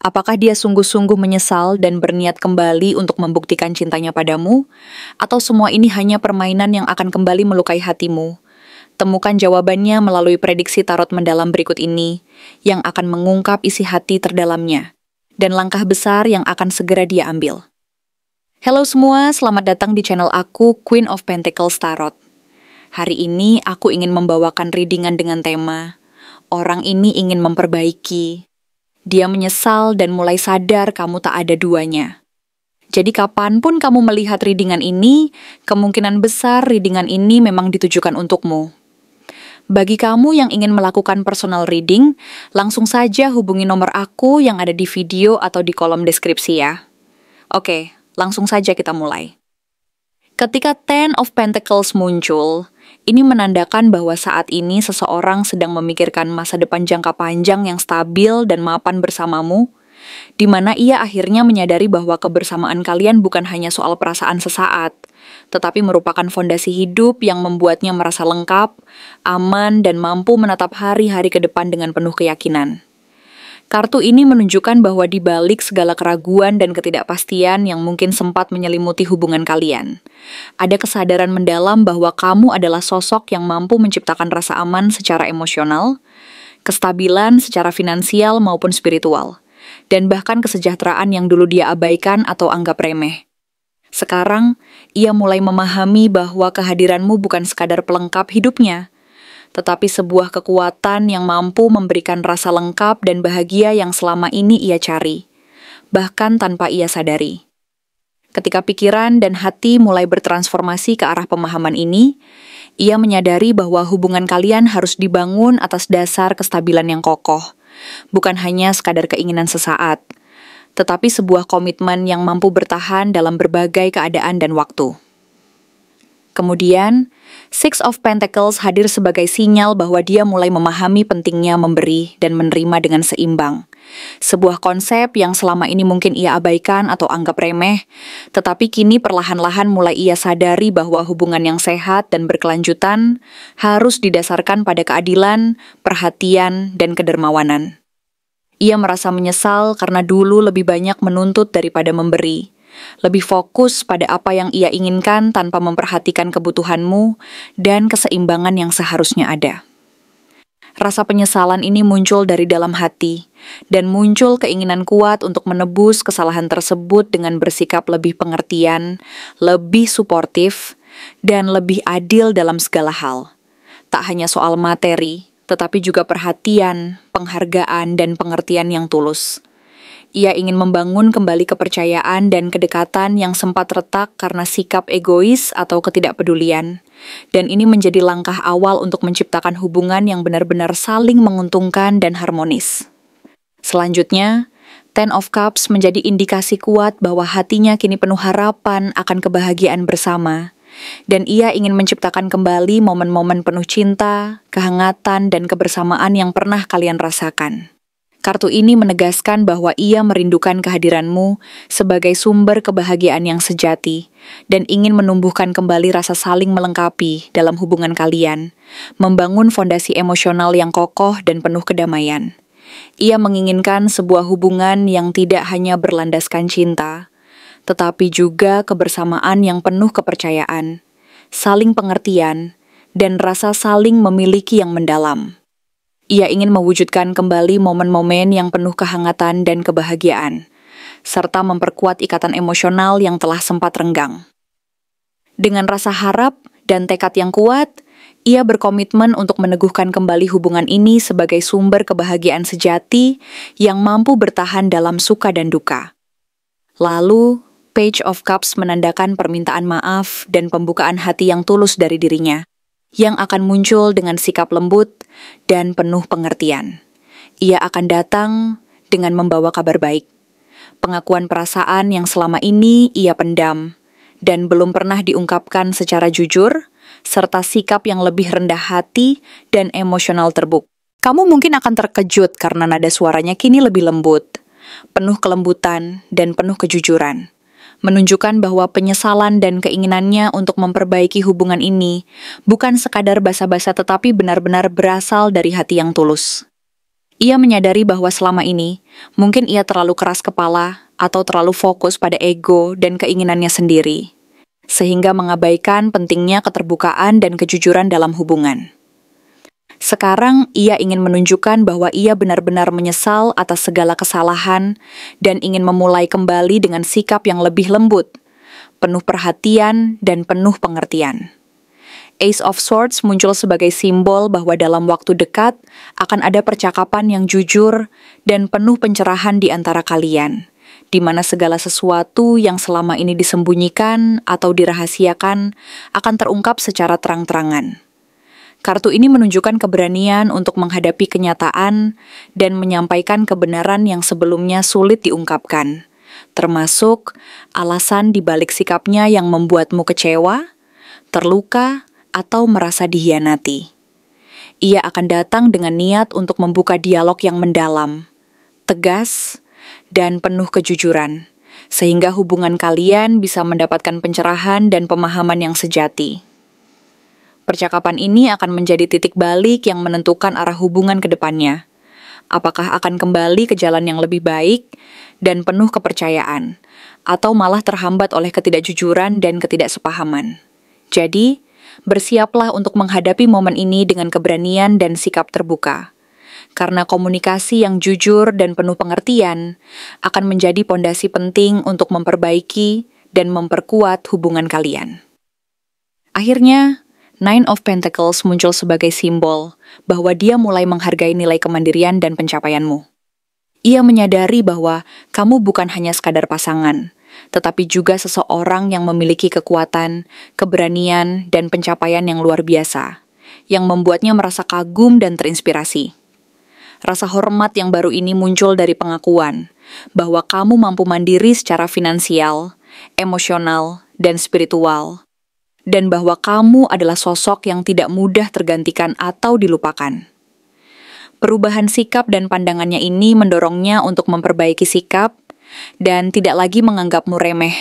Apakah dia sungguh-sungguh menyesal dan berniat kembali untuk membuktikan cintanya padamu? Atau semua ini hanya permainan yang akan kembali melukai hatimu? Temukan jawabannya melalui prediksi tarot mendalam berikut ini, yang akan mengungkap isi hati terdalamnya, dan langkah besar yang akan segera dia ambil. Halo semua, selamat datang di channel aku, Queen of Pentacles Tarot. Hari ini aku ingin membawakan readingan dengan tema, orang ini ingin memperbaiki. Dia menyesal dan mulai sadar kamu tak ada duanya. Jadi kapanpun kamu melihat readingan ini, kemungkinan besar readingan ini memang ditujukan untukmu. Bagi kamu yang ingin melakukan personal reading, langsung saja hubungi nomor aku yang ada di video atau di kolom deskripsi ya. Oke, langsung saja kita mulai. Ketika Ten of Pentacles muncul, ini menandakan bahwa saat ini seseorang sedang memikirkan masa depan jangka panjang yang stabil dan mapan bersamamu, di mana ia akhirnya menyadari bahwa kebersamaan kalian bukan hanya soal perasaan sesaat, tetapi merupakan fondasi hidup yang membuatnya merasa lengkap, aman, dan mampu menatap hari-hari ke depan dengan penuh keyakinan. Kartu ini menunjukkan bahwa di balik segala keraguan dan ketidakpastian yang mungkin sempat menyelimuti hubungan kalian, ada kesadaran mendalam bahwa kamu adalah sosok yang mampu menciptakan rasa aman secara emosional, kestabilan secara finansial maupun spiritual, dan bahkan kesejahteraan yang dulu dia abaikan atau anggap remeh. Sekarang, ia mulai memahami bahwa kehadiranmu bukan sekadar pelengkap hidupnya, tetapi sebuah kekuatan yang mampu memberikan rasa lengkap dan bahagia yang selama ini ia cari, bahkan tanpa ia sadari. Ketika pikiran dan hati mulai bertransformasi ke arah pemahaman ini, ia menyadari bahwa hubungan kalian harus dibangun atas dasar kestabilan yang kokoh, bukan hanya sekadar keinginan sesaat, tetapi sebuah komitmen yang mampu bertahan dalam berbagai keadaan dan waktu. Kemudian, Six of Pentacles hadir sebagai sinyal bahwa dia mulai memahami pentingnya memberi dan menerima dengan seimbang. Sebuah konsep yang selama ini mungkin ia abaikan atau anggap remeh, tetapi kini perlahan-lahan mulai ia sadari bahwa hubungan yang sehat dan berkelanjutan harus didasarkan pada keadilan, perhatian, dan kedermawanan. Ia merasa menyesal karena dulu lebih banyak menuntut daripada memberi. Lebih fokus pada apa yang ia inginkan tanpa memperhatikan kebutuhanmu dan keseimbangan yang seharusnya ada. Rasa penyesalan ini muncul dari dalam hati, dan muncul keinginan kuat untuk menebus kesalahan tersebut dengan bersikap lebih pengertian, lebih suportif, dan lebih adil dalam segala hal. Tak hanya soal materi, tetapi juga perhatian, penghargaan, dan pengertian yang tulus. Ia ingin membangun kembali kepercayaan dan kedekatan yang sempat retak karena sikap egois atau ketidakpedulian. Dan ini menjadi langkah awal untuk menciptakan hubungan yang benar-benar saling menguntungkan dan harmonis. Selanjutnya, Ten of Cups menjadi indikasi kuat bahwa hatinya kini penuh harapan akan kebahagiaan bersama. Dan ia ingin menciptakan kembali momen-momen penuh cinta, kehangatan, dan kebersamaan yang pernah kalian rasakan. Kartu ini menegaskan bahwa ia merindukan kehadiranmu sebagai sumber kebahagiaan yang sejati dan ingin menumbuhkan kembali rasa saling melengkapi dalam hubungan kalian, membangun fondasi emosional yang kokoh dan penuh kedamaian. Ia menginginkan sebuah hubungan yang tidak hanya berlandaskan cinta, tetapi juga kebersamaan yang penuh kepercayaan, saling pengertian, dan rasa saling memiliki yang mendalam. Ia ingin mewujudkan kembali momen-momen yang penuh kehangatan dan kebahagiaan, serta memperkuat ikatan emosional yang telah sempat renggang. Dengan rasa harap dan tekad yang kuat, ia berkomitmen untuk meneguhkan kembali hubungan ini sebagai sumber kebahagiaan sejati yang mampu bertahan dalam suka dan duka. Lalu, Page of Cups menandakan permintaan maaf dan pembukaan hati yang tulus dari dirinya, yang akan muncul dengan sikap lembut dan penuh pengertian. Ia akan datang dengan membawa kabar baik, pengakuan perasaan yang selama ini ia pendam dan belum pernah diungkapkan secara jujur, serta sikap yang lebih rendah hati dan emosional terbuka. Kamu mungkin akan terkejut karena nada suaranya kini lebih lembut, penuh kelembutan dan penuh kejujuran, menunjukkan bahwa penyesalan dan keinginannya untuk memperbaiki hubungan ini bukan sekadar basa-basa tetapi benar-benar berasal dari hati yang tulus. Ia menyadari bahwa selama ini, mungkin ia terlalu keras kepala atau terlalu fokus pada ego dan keinginannya sendiri, sehingga mengabaikan pentingnya keterbukaan dan kejujuran dalam hubungan. Sekarang ia ingin menunjukkan bahwa ia benar-benar menyesal atas segala kesalahan dan ingin memulai kembali dengan sikap yang lebih lembut, penuh perhatian dan penuh pengertian. Ace of Swords muncul sebagai simbol bahwa dalam waktu dekat akan ada percakapan yang jujur dan penuh pencerahan di antara kalian, di mana segala sesuatu yang selama ini disembunyikan atau dirahasiakan akan terungkap secara terang-terangan. Kartu ini menunjukkan keberanian untuk menghadapi kenyataan dan menyampaikan kebenaran yang sebelumnya sulit diungkapkan, termasuk alasan dibalik sikapnya yang membuatmu kecewa, terluka, atau merasa dihianati. Ia akan datang dengan niat untuk membuka dialog yang mendalam, tegas, dan penuh kejujuran, sehingga hubungan kalian bisa mendapatkan pencerahan dan pemahaman yang sejati. Percakapan ini akan menjadi titik balik yang menentukan arah hubungan ke depannya. Apakah akan kembali ke jalan yang lebih baik dan penuh kepercayaan, atau malah terhambat oleh ketidakjujuran dan ketidaksepahaman. Jadi, bersiaplah untuk menghadapi momen ini dengan keberanian dan sikap terbuka. Karena komunikasi yang jujur dan penuh pengertian akan menjadi pondasi penting untuk memperbaiki dan memperkuat hubungan kalian. Akhirnya, Nine of Pentacles muncul sebagai simbol bahwa dia mulai menghargai nilai kemandirian dan pencapaianmu. Ia menyadari bahwa kamu bukan hanya sekadar pasangan, tetapi juga seseorang yang memiliki kekuatan, keberanian, dan pencapaian yang luar biasa, yang membuatnya merasa kagum dan terinspirasi. Rasa hormat yang baru ini muncul dari pengakuan bahwa kamu mampu mandiri secara finansial, emosional, dan spiritual, dan bahwa kamu adalah sosok yang tidak mudah tergantikan atau dilupakan. Perubahan sikap dan pandangannya ini mendorongnya untuk memperbaiki sikap dan tidak lagi menganggapmu remeh,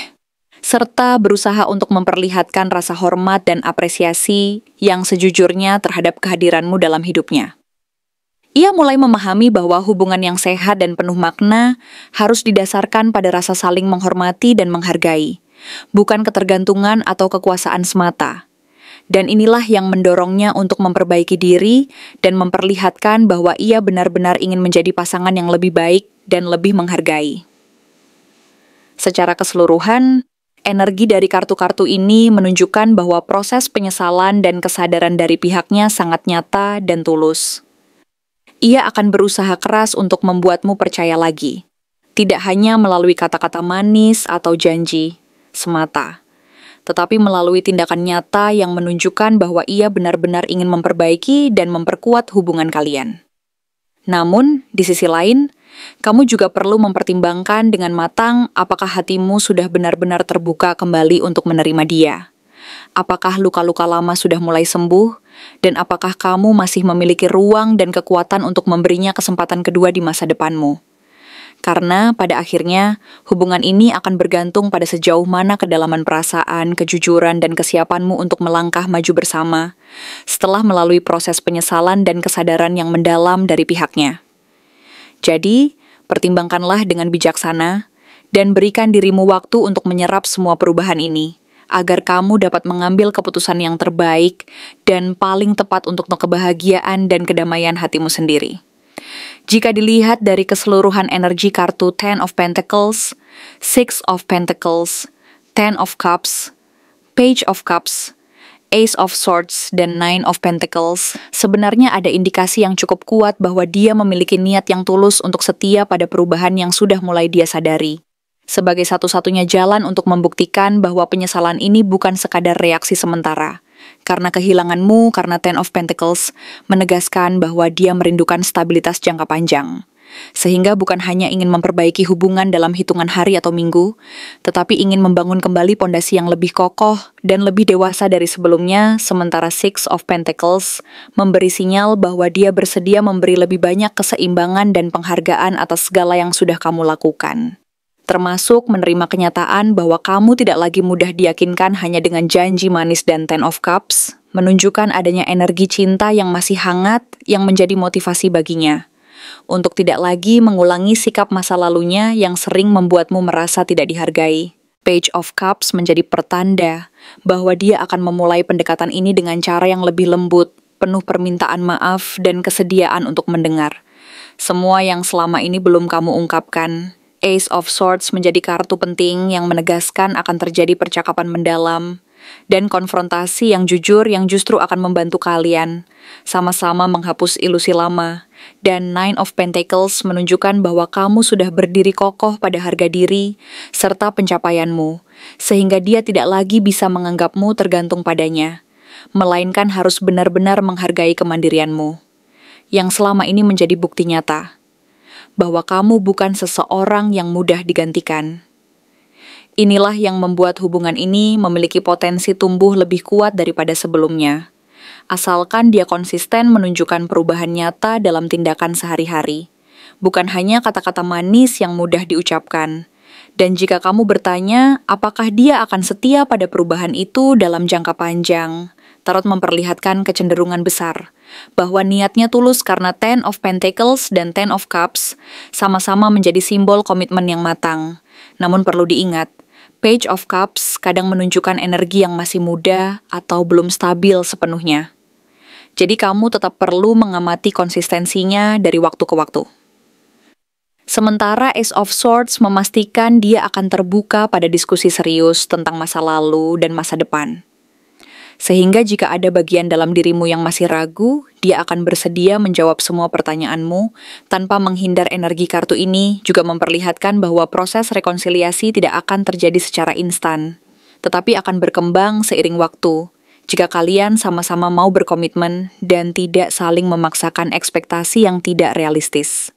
serta berusaha untuk memperlihatkan rasa hormat dan apresiasi yang sejujurnya terhadap kehadiranmu dalam hidupnya. Ia mulai memahami bahwa hubungan yang sehat dan penuh makna harus didasarkan pada rasa saling menghormati dan menghargai, bukan ketergantungan atau kekuasaan semata. Dan inilah yang mendorongnya untuk memperbaiki diri dan memperlihatkan bahwa ia benar-benar ingin menjadi pasangan yang lebih baik dan lebih menghargai. Secara keseluruhan, energi dari kartu-kartu ini menunjukkan bahwa proses penyesalan dan kesadaran dari pihaknya sangat nyata dan tulus. Ia akan berusaha keras untuk membuatmu percaya lagi, tidak hanya melalui kata-kata manis atau janji semata, tetapi melalui tindakan nyata yang menunjukkan bahwa ia benar-benar ingin memperbaiki dan memperkuat hubungan kalian. Namun, di sisi lain, kamu juga perlu mempertimbangkan dengan matang apakah hatimu sudah benar-benar terbuka kembali untuk menerima dia. Apakah luka-luka lama sudah mulai sembuh, dan apakah kamu masih memiliki ruang dan kekuatan untuk memberinya kesempatan kedua di masa depanmu. Karena pada akhirnya, hubungan ini akan bergantung pada sejauh mana kedalaman perasaan, kejujuran, dan kesiapanmu untuk melangkah maju bersama setelah melalui proses penyesalan dan kesadaran yang mendalam dari pihaknya. Jadi, pertimbangkanlah dengan bijaksana dan berikan dirimu waktu untuk menyerap semua perubahan ini, agar kamu dapat mengambil keputusan yang terbaik dan paling tepat untuk kebahagiaan dan kedamaian hatimu sendiri. Jika dilihat dari keseluruhan energi kartu Ten of Pentacles, Six of Pentacles, Ten of Cups, Page of Cups, Ace of Swords, dan Nine of Pentacles, sebenarnya ada indikasi yang cukup kuat bahwa dia memiliki niat yang tulus untuk setia pada perubahan yang sudah mulai dia sadari. Sebagai satu-satunya jalan untuk membuktikan bahwa penyesalan ini bukan sekadar reaksi sementara. Karena kehilanganmu karena Ten of Pentacles menegaskan bahwa dia merindukan stabilitas jangka panjang. Sehingga bukan hanya ingin memperbaiki hubungan dalam hitungan hari atau minggu, tetapi ingin membangun kembali pondasi yang lebih kokoh dan lebih dewasa dari sebelumnya, sementara Six of Pentacles memberi sinyal bahwa dia bersedia memberi lebih banyak keseimbangan dan penghargaan atas segala yang sudah kamu lakukan. Termasuk menerima kenyataan bahwa kamu tidak lagi mudah diyakinkan hanya dengan janji manis dan Ten of Cups, menunjukkan adanya energi cinta yang masih hangat yang menjadi motivasi baginya. untuk tidak lagi mengulangi sikap masa lalunya yang sering membuatmu merasa tidak dihargai. Page of Cups menjadi pertanda bahwa dia akan memulai pendekatan ini dengan cara yang lebih lembut, penuh permintaan maaf dan kesediaan untuk mendengar. Semua yang selama ini belum kamu ungkapkan. Ace of Swords menjadi kartu penting yang menegaskan akan terjadi percakapan mendalam dan konfrontasi yang jujur yang justru akan membantu kalian sama-sama menghapus ilusi lama. Dan Nine of Pentacles menunjukkan bahwa kamu sudah berdiri kokoh pada harga diri serta pencapaianmu, sehingga dia tidak lagi bisa menganggapmu tergantung padanya, melainkan harus benar-benar menghargai kemandirianmu, yang selama ini menjadi bukti nyata bahwa kamu bukan seseorang yang mudah digantikan. Inilah yang membuat hubungan ini memiliki potensi tumbuh lebih kuat daripada sebelumnya, asalkan dia konsisten menunjukkan perubahan nyata dalam tindakan sehari-hari, bukan hanya kata-kata manis yang mudah diucapkan. Dan jika kamu bertanya apakah dia akan setia pada perubahan itu dalam jangka panjang, Tarot memperlihatkan kecenderungan besar bahwa niatnya tulus karena Ten of Pentacles dan Ten of Cups sama-sama menjadi simbol komitmen yang matang. Namun perlu diingat, Page of Cups kadang menunjukkan energi yang masih muda atau belum stabil sepenuhnya. Jadi kamu tetap perlu mengamati konsistensinya dari waktu ke waktu. Sementara Ace of Swords memastikan dia akan terbuka pada diskusi serius tentang masa lalu dan masa depan. Sehingga jika ada bagian dalam dirimu yang masih ragu, dia akan bersedia menjawab semua pertanyaanmu tanpa menghindar. Energi kartu ini juga memperlihatkan bahwa proses rekonsiliasi tidak akan terjadi secara instan, tetapi akan berkembang seiring waktu, jika kalian sama-sama mau berkomitmen dan tidak saling memaksakan ekspektasi yang tidak realistis.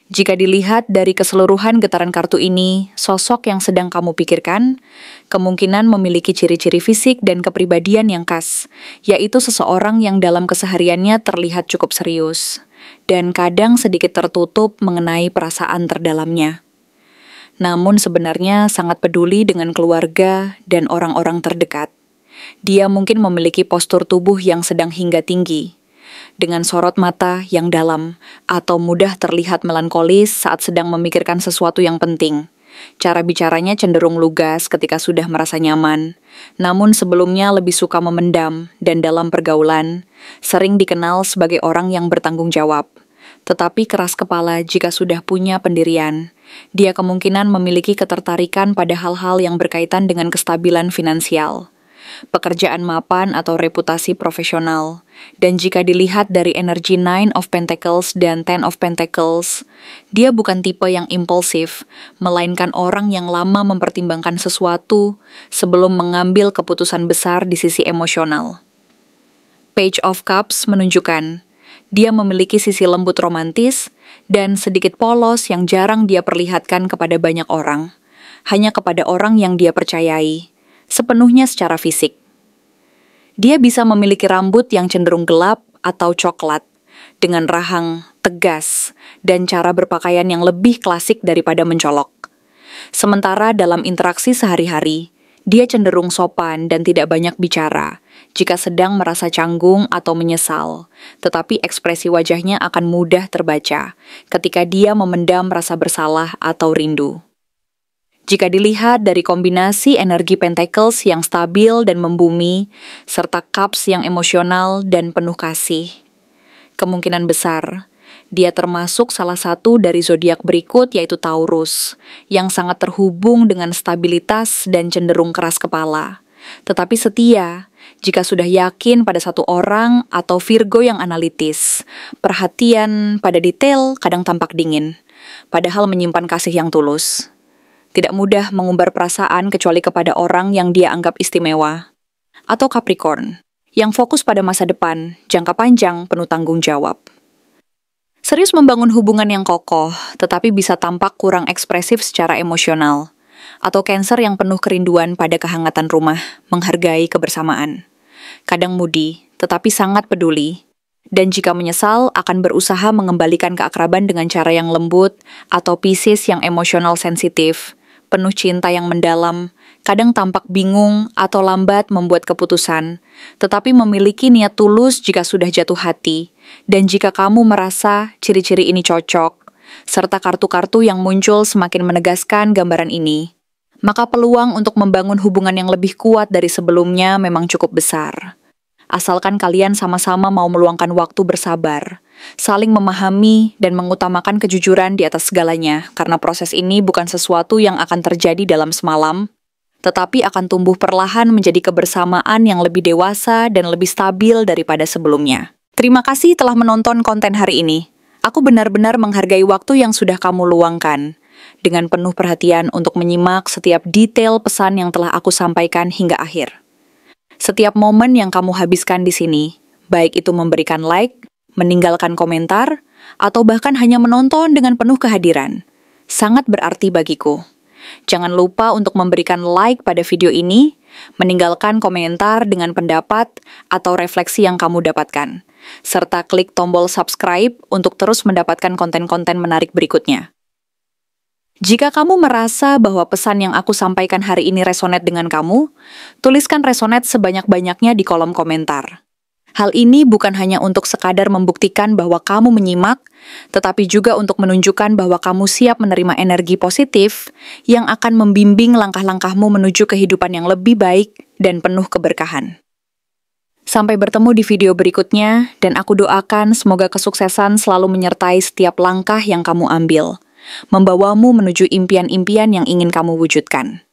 Jika dilihat dari keseluruhan getaran kartu ini, sosok yang sedang kamu pikirkan kemungkinan memiliki ciri-ciri fisik dan kepribadian yang khas, yaitu seseorang yang dalam kesehariannya terlihat cukup serius, dan kadang sedikit tertutup mengenai perasaan terdalamnya. Namun sebenarnya sangat peduli dengan keluarga dan orang-orang terdekat. Dia mungkin memiliki postur tubuh yang sedang hingga tinggi, dengan sorot mata yang dalam, atau mudah terlihat melankolis saat sedang memikirkan sesuatu yang penting. Cara bicaranya cenderung lugas ketika sudah merasa nyaman, namun sebelumnya lebih suka memendam dan dalam pergaulan, sering dikenal sebagai orang yang bertanggung jawab. Tetapi keras kepala jika sudah punya pendirian. Dia kemungkinan memiliki ketertarikan pada hal-hal yang berkaitan dengan kestabilan finansial, pekerjaan mapan atau reputasi profesional. Dan jika dilihat dari energi Nine of Pentacles dan Ten of Pentacles, dia bukan tipe yang impulsif, melainkan orang yang lama mempertimbangkan sesuatu sebelum mengambil keputusan besar di sisi emosional. Page of Cups menunjukkan dia memiliki sisi lembut romantis dan sedikit polos yang jarang dia perlihatkan kepada banyak orang, hanya kepada orang yang dia percayai, sepenuhnya secara fisik. Dia bisa memiliki rambut yang cenderung gelap atau coklat, dengan rahang tegas dan cara berpakaian yang lebih klasik daripada mencolok. Sementara dalam interaksi sehari-hari, dia cenderung sopan dan tidak banyak bicara jika sedang merasa canggung atau menyesal, tetapi ekspresi wajahnya akan mudah terbaca ketika dia memendam rasa bersalah atau rindu. Jika dilihat dari kombinasi energi Pentacles yang stabil dan membumi, serta Cups yang emosional dan penuh kasih, kemungkinan besar dia termasuk salah satu dari zodiak berikut, yaitu Taurus, yang sangat terhubung dengan stabilitas dan cenderung keras kepala, tetapi setia jika sudah yakin pada satu orang, atau Virgo yang analitis, perhatian pada detail kadang tampak dingin, padahal menyimpan kasih yang tulus. Tidak mudah mengumbar perasaan kecuali kepada orang yang dia anggap istimewa. Atau Capricorn, yang fokus pada masa depan, jangka panjang, penuh tanggung jawab. Serius membangun hubungan yang kokoh, tetapi bisa tampak kurang ekspresif secara emosional. Atau Cancer yang penuh kerinduan pada kehangatan rumah, menghargai kebersamaan. Kadang moody, tetapi sangat peduli. Dan jika menyesal, akan berusaha mengembalikan keakraban dengan cara yang lembut, atau Pisces yang emosional sensitif, penuh cinta yang mendalam, kadang tampak bingung atau lambat membuat keputusan, tetapi memiliki niat tulus jika sudah jatuh hati, dan jika kamu merasa ciri-ciri ini cocok, serta kartu-kartu yang muncul semakin menegaskan gambaran ini, maka peluang untuk membangun hubungan yang lebih kuat dari sebelumnya memang cukup besar. Asalkan kalian sama-sama mau meluangkan waktu bersabar, saling memahami dan mengutamakan kejujuran di atas segalanya, karena proses ini bukan sesuatu yang akan terjadi dalam semalam, tetapi akan tumbuh perlahan menjadi kebersamaan yang lebih dewasa dan lebih stabil daripada sebelumnya. Terima kasih telah menonton konten hari ini. Aku benar-benar menghargai waktu yang sudah kamu luangkan, dengan penuh perhatian untuk menyimak setiap detail pesan yang telah aku sampaikan hingga akhir. Setiap momen yang kamu habiskan di sini, baik itu memberikan like, meninggalkan komentar, atau bahkan hanya menonton dengan penuh kehadiran, sangat berarti bagiku. Jangan lupa untuk memberikan like pada video ini, meninggalkan komentar dengan pendapat atau refleksi yang kamu dapatkan, serta klik tombol subscribe untuk terus mendapatkan konten-konten menarik berikutnya. Jika kamu merasa bahwa pesan yang aku sampaikan hari ini resonate dengan kamu, tuliskan resonate sebanyak-banyaknya di kolom komentar. Hal ini bukan hanya untuk sekadar membuktikan bahwa kamu menyimak, tetapi juga untuk menunjukkan bahwa kamu siap menerima energi positif yang akan membimbing langkah-langkahmu menuju kehidupan yang lebih baik dan penuh keberkahan. Sampai bertemu di video berikutnya, dan aku doakan semoga kesuksesan selalu menyertai setiap langkah yang kamu ambil, membawamu menuju impian-impian yang ingin kamu wujudkan.